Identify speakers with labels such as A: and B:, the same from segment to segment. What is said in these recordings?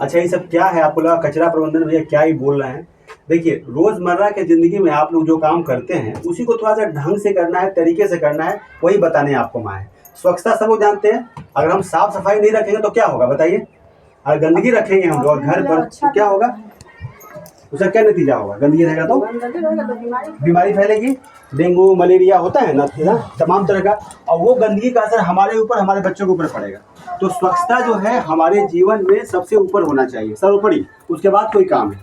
A: अच्छा ये सब क्या है? आपको लगा कचरा प्रबंधन भैया क्या ही बोल रहे हैं। देखिए रोजमर्रा के जिंदगी में आप लोग जो काम करते हैं उसी को थोड़ा सा ढंग से करना है, तरीके से करना है, वही बताने आपको माँ है। स्वच्छता सब लोग जानते हैं, अगर हम साफ सफाई नहीं रखेंगे तो क्या होगा बताइए? अगर गंदगी रखेंगे हम लोग घर पर तो क्या होगा? उसका क्या नतीजा होगा? गंदगी रहेगा तो बीमारी फैलेगी, डेंगू मलेरिया होता है ना तमाम तरह का, और वो गंदगी का असर हमारे ऊपर, हमारे बच्चों के ऊपर पड़ेगा। तो स्वच्छता जो है हमारे जीवन में सबसे ऊपर होना चाहिए, सर्वोपरि, उसके बाद कोई काम है।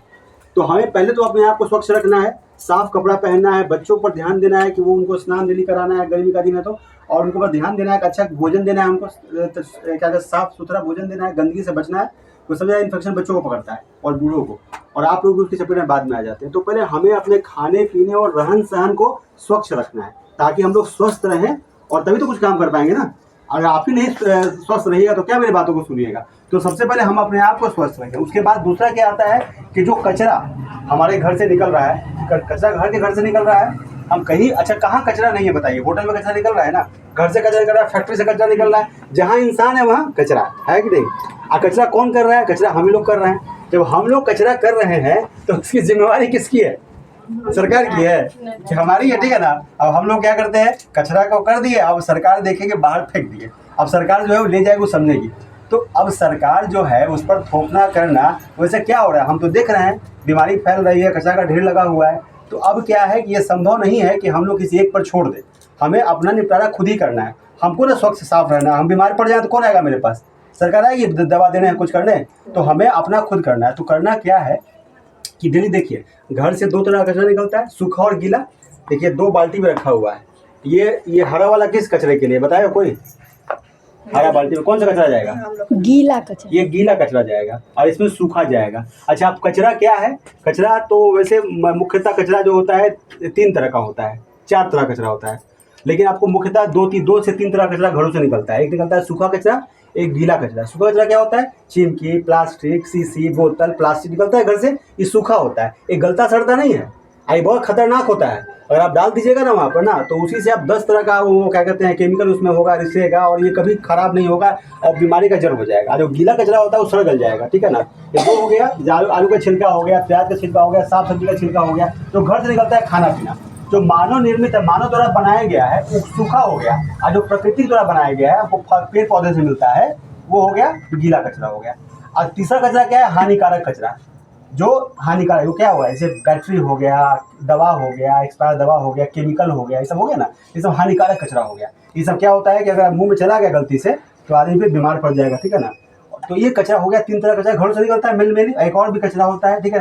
A: तो हमें पहले तो अपने आप को स्वच्छ रखना है, साफ कपड़ा पहनना है, बच्चों पर ध्यान देना है कि वो उनको स्नान डेली कराना है, गर्मी का दिन है तो, और उनको पर ध्यान देना है कि अच्छा भोजन देना है, उनको क्या कहते हैं साफ सुथरा भोजन देना है, गंदगी से बचना है। तो सबसे ज़्यादा इन्फेक्शन बच्चों को पकड़ता है और बूढ़ों को, और आप लोग उसकी चपेट में बाद में आ जाते हैं। तो पहले हमें अपने खाने पीने और रहन सहन को स्वच्छ रखना है ताकि हम लोग स्वस्थ रहें, और तभी तो कुछ काम कर पाएंगे ना। अगर आप ही नहीं स्वस्थ रहिएगा तो क्या मेरी बातों को सुनिएगा। तो सबसे पहले हम अपने आप को स्वस्थ रखें। उसके बाद दूसरा क्या आता है कि जो कचरा हमारे घर से निकल रहा है, कचरा घर से निकल रहा है, हम कहीं अच्छा कहाँ कचरा नहीं है बताइए? होटल में कचरा निकल रहा है ना, घर से कचरा निकल रहा है, फैक्ट्री से कचरा निकल रहा है, जहाँ इंसान है वहाँ कचरा है कि नहीं? और कचरा कौन कर रहा है? कचरा हम ही लोग कर रहे हैं। जब हम लोग कचरा कर रहे हैं तो उसकी जिम्मेवारी किसकी है? सरकार की है कि हमारी है, ठीक है ना। अब हम लोग क्या करते हैं, कचरा को कर दिए, अब सरकार देखेंगे बाहर फेंक दिए, अब सरकार जो है वो ले जाएगी, वो समझेगी। तो अब सरकार जो है उस पर थोपना करना, वैसे क्या हो रहा है हम तो देख रहे हैं, बीमारी फैल रही है, कचरा का ढेर लगा हुआ है। तो अब क्या है कि ये संभव नहीं है कि हम लोग किसी एक पर छोड़ दें, हमें अपना निपटारा खुद ही करना है। हमको ना स्वच्छ साफ रहना है, हम बीमार पड़ जाए तो कौन आएगा मेरे पास? सरकार आएगी दवा देने कुछ करने? तो हमें अपना खुद करना है। तो करना क्या है कि डेली देखिए घर से दो तरह का कचरा निकलता है, सूखा और गीला। देखिए 2 बाल्टी में रखा हुआ है। ये हरा वाला किस कचरे के लिए बताया कोई? हरा बाल्टी में कौन सा कचरा जाएगा?
B: गीला कचरा।
A: ये गीला कचरा जाएगा और इसमें सूखा जाएगा। अच्छा अब कचरा क्या है? कचरा तो वैसे मुख्यतः कचरा जो होता है 3 तरह का होता है, 4 तरह का कचरा होता है, लेकिन आपको मुख्यतः 2 से 3 तरह का कचरा घरों से निकलता है। एक निकलता है सूखा कचरा, एक गीला कचरा। सूखा कचरा क्या होता है? चिमकी, प्लास्टिक, शीशी, बोतल, प्लास्टिक निकलता है घर से, ये सूखा होता है, ये गलता सड़ता नहीं है, ये बहुत खतरनाक होता है। अगर आप डाल दीजिएगा ना वहाँ पर ना, तो उसी से आप 10 तरह का वो क्या कहते हैं केमिकल उसमें होगा, रिसेगा, और ये कभी खराब नहीं होगा और बीमारी का जड़ हो जाएगा। जो गीला कचरा होता है वो सड़ गल जाएगा, ठीक है ना। ये 2 हो गया, आलू का छिलका हो गया, प्याज का छिलका हो गया, साफ सब्जी का छिलका हो गया। जो घर से निकलता है खाना पीना, जो मानव निर्मित है, मानव द्वारा बनाया गया है, वो सूखा हो गया, और जो प्रकृति द्वारा बनाया गया है वो पेड़ पौधे से मिलता है, वो हो गया गीला कचरा हो गया। और तीसरा कचरा क्या है? हानिकारक कचरा। जो हानिकारक वो क्या हुआ, जैसे बैटरी हो गया, दवा हो गया, एक्सपायर दवा हो गया, केमिकल हो गया, ये सब हो गया ना, ये सब हानिकारक कचरा हो गया। ये सब क्या होता है कि अगर मुंह में चला गया गलती से तो आदमी पे बीमार पड़ जाएगा, ठीक है ना। तो ये कचरा हो गया, 3 तरह का कचरा घरों से निकलता है, मिल में। एक और भी कचरा होता है, ठीक है।